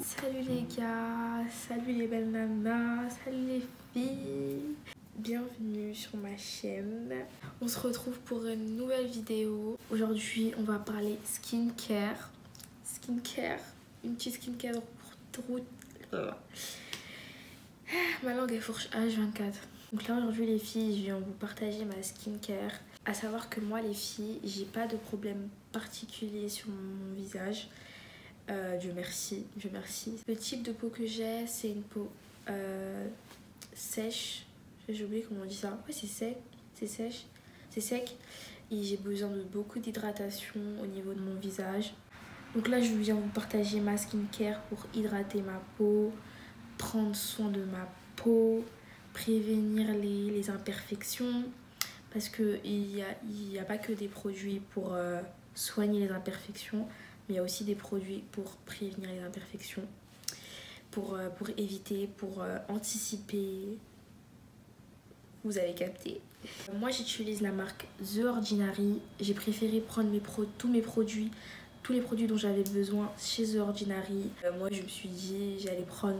Salut les gars, salut les belles nanas, salut les filles. Bienvenue sur ma chaîne. On se retrouve pour une nouvelle vidéo. Aujourd'hui, on va parler skincare. Une petite skincare pour ma langue est fourche H24. Donc là aujourd'hui les filles, je viens vous partager ma skincare. À savoir que moi les filles, j'ai pas de problème particulier sur mon visage. Dieu merci, Dieu merci. Le type de peau que j'ai, c'est une peau sèche. J'ai oublié comment on dit ça. Ouais, c'est sec, c'est sèche, c'est sec. Et j'ai besoin de beaucoup d'hydratation au niveau de mon visage. Donc là, je viens vous partager ma skincare pour hydrater ma peau, prendre soin de ma peau, prévenir les imperfections. Parce qu'il n'y a pas que des produits pour soigner les imperfections, mais il y a aussi des produits pour prévenir les imperfections, pour éviter, pour anticiper. Vous avez capté. Moi, j'utilise la marque The Ordinary. J'ai préféré prendre tous les produits dont j'avais besoin chez The Ordinary. Moi, je me suis dit, j'allais prendre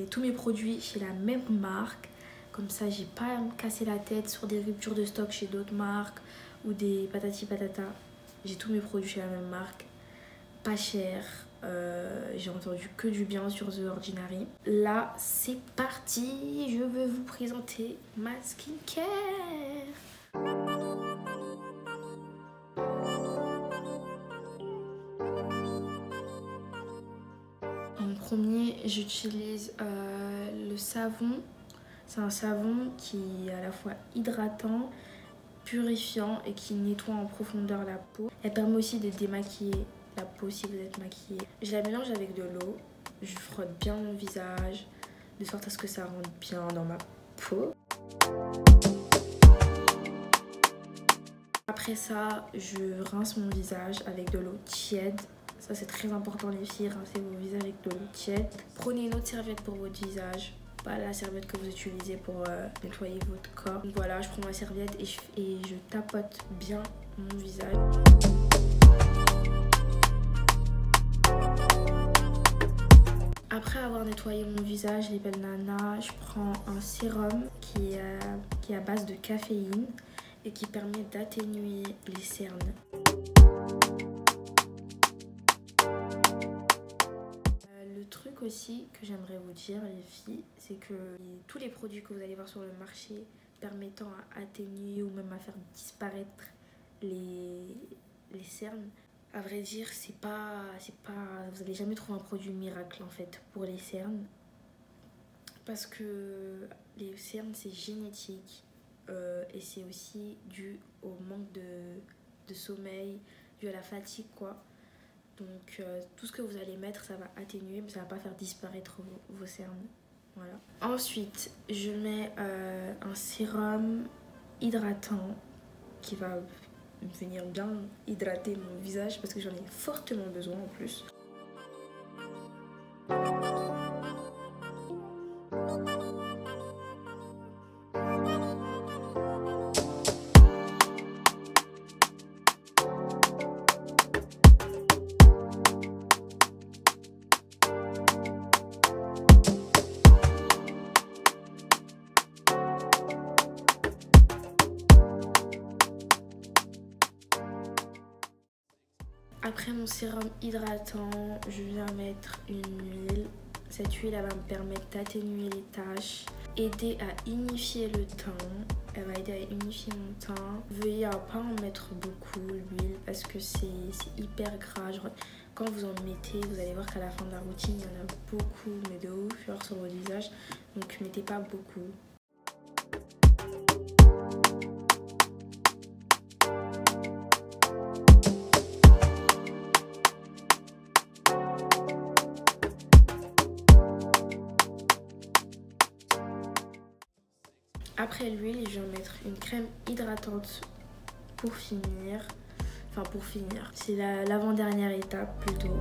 tous mes produits chez la même marque. Comme ça, j'ai pas à me casser la tête sur des ruptures de stock chez d'autres marques ou des patati patata. J'ai tous mes produits chez la même marque. Pas cher. J'ai entendu que du bien sur The Ordinary. Là, c'est parti. Je vais vous présenter ma skincare. En premier, j'utilise le savon. C'est un savon qui est à la fois hydratant, purifiant et qui nettoie en profondeur la peau. Elle permet aussi de démaquiller la peau si vous êtes maquillée. Je la mélange avec de l'eau. Je frotte bien mon visage de sorte à ce que ça rentre bien dans ma peau. Après ça, je rince mon visage avec de l'eau tiède. Ça c'est très important les filles, rincez vos visages avec de l'eau tiède. Prenez une autre serviette pour votre visage, pas la serviette que vous utilisez pour nettoyer votre corps. Donc voilà, je prends ma serviette et je tapote bien mon visage. Après avoir nettoyé mon visage, les belles nanas, je prends un sérum qui est à base de caféine et qui permet d'atténuer les cernes. Le truc aussi que j'aimerais vous dire les filles, c'est que tous les produits que vous allez voir sur le marché permettant à atténuer ou même à faire disparaître les cernes, à vrai dire, vous n'allez jamais trouver un produit miracle en fait pour les cernes. Parce que les cernes c'est génétique et c'est aussi dû au manque de sommeil, dû à la fatigue quoi. Donc tout ce que vous allez mettre ça va atténuer mais ça va pas faire disparaître vos cernes. Voilà. Ensuite je mets un sérum hydratant qui va venir bien hydrater mon visage parce que j'en ai fortement besoin en plus. Après mon sérum hydratant, je viens mettre une huile. Cette huile elle va me permettre d'atténuer les taches, aider à unifier le teint. Elle va aider à unifier mon teint. Veuillez à pas en mettre beaucoup l'huile parce que c'est hyper gras. Genre, quand vous en mettez, vous allez voir qu'à la fin de la routine, il y en a beaucoup, mais de ouf, genre sur votre visage. Donc mettez pas beaucoup. Après l'huile, je vais mettre une crème hydratante pour finir. Enfin pour finir, c'est l'avant-dernière étape plutôt.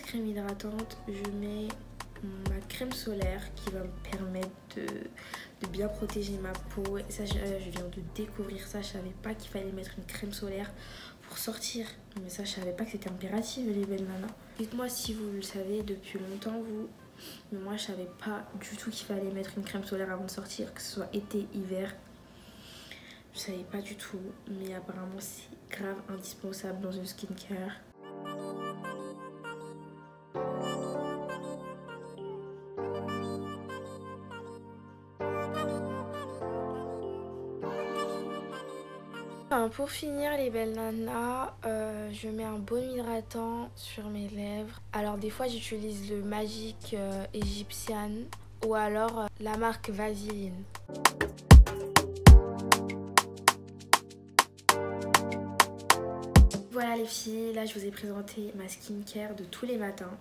crème hydratante, je mets ma crème solaire qui va me permettre de bien protéger ma peau. Et ça, je viens de découvrir ça. Je savais pas qu'il fallait mettre une crème solaire pour sortir. Mais ça, je savais pas que c'était impératif, les belles nanas. Dites-moi si vous le savez depuis longtemps, vous. Mais moi, je savais pas du tout qu'il fallait mettre une crème solaire avant de sortir, que ce soit été, hiver. Je savais pas du tout, mais apparemment c'est grave indispensable dans une skincare. Pour finir les belles nanas, je mets un baume hydratant sur mes lèvres. Alors des fois j'utilise le Magic Egyptian ou alors la marque Vaseline. Voilà les filles, là je vous ai présenté ma skincare de tous les matins.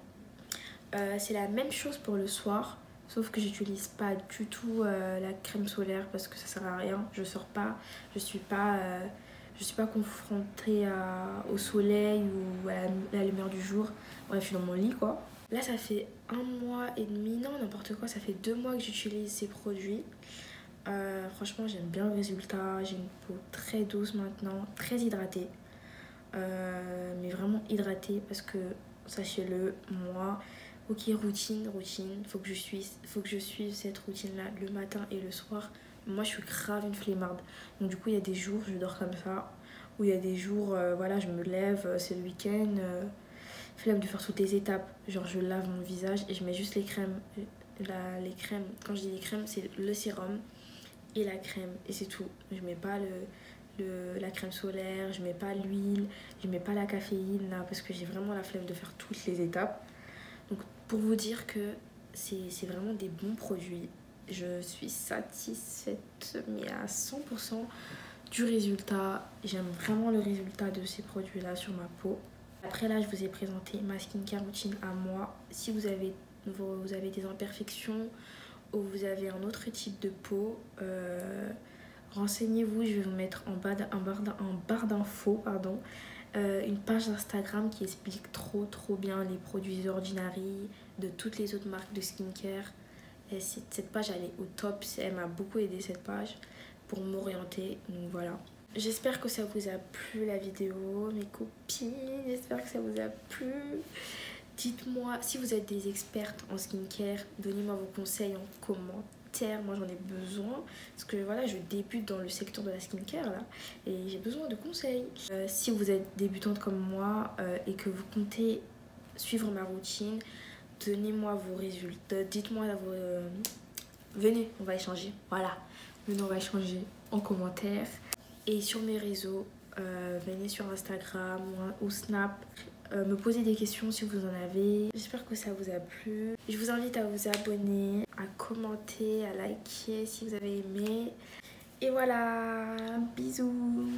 C'est la même chose pour le soir, sauf que j'utilise pas du tout la crème solaire parce que ça sert à rien. Je sors pas, je suis pas confrontée au soleil ou à la lumière du jour. Bref, je suis dans mon lit quoi. Là ça fait 1 mois et demi, non n'importe quoi, ça fait 2 mois que j'utilise ces produits. Franchement j'aime bien le résultat, j'ai une peau très douce maintenant, très hydratée. Mais vraiment hydratée parce que sachez-le, moi, ok, routine, faut que je suive cette routine là le matin et le soir. Moi je suis grave une flemmarde, donc du coup il y a des jours je dors comme ça, ou il y a des jours voilà, je me lève, c'est le week-end, flemme de faire toutes les étapes, genre je lave mon visage et je mets juste les crèmes. Les crèmes, quand je dis les crèmes, c'est le sérum et la crème et c'est tout. Je mets pas la crème solaire, je mets pas l'huile, je mets pas la caféine là parce que j'ai vraiment la flemme de faire toutes les étapes. Donc pour vous dire que c'est vraiment des bons produits. Je suis satisfaite mais à 100% du résultat. J'aime vraiment le résultat de ces produits là sur ma peau. Après là je vous ai présenté ma skincare routine à moi. Si vous avez des imperfections ou vous avez un autre type de peau, renseignez-vous, je vais vous mettre en barre d'infos une page Instagram qui explique trop bien les produits Ordinary de toutes les autres marques de skincare. Et cette page elle est au top, elle m'a beaucoup aidé cette page pour m'orienter, donc voilà. J'espère que ça vous a plu la vidéo mes copines, j'espère que ça vous a plu. Dites-moi si vous êtes des expertes en skincare, donnez-moi vos conseils en commentaire. Moi j'en ai besoin parce que voilà, je débute dans le secteur de la skincare là et j'ai besoin de conseils. Si vous êtes débutante comme moi et que vous comptez suivre ma routine, donnez-moi vos résultats, dites-moi venez, on va échanger, voilà, venez, on va échanger en commentaire. Et sur mes réseaux, venez sur Instagram ou Snap, me poser des questions si vous en avez. J'espère que ça vous a plu. Je vous invite à vous abonner, à commenter, à liker si vous avez aimé. Et voilà, bisous.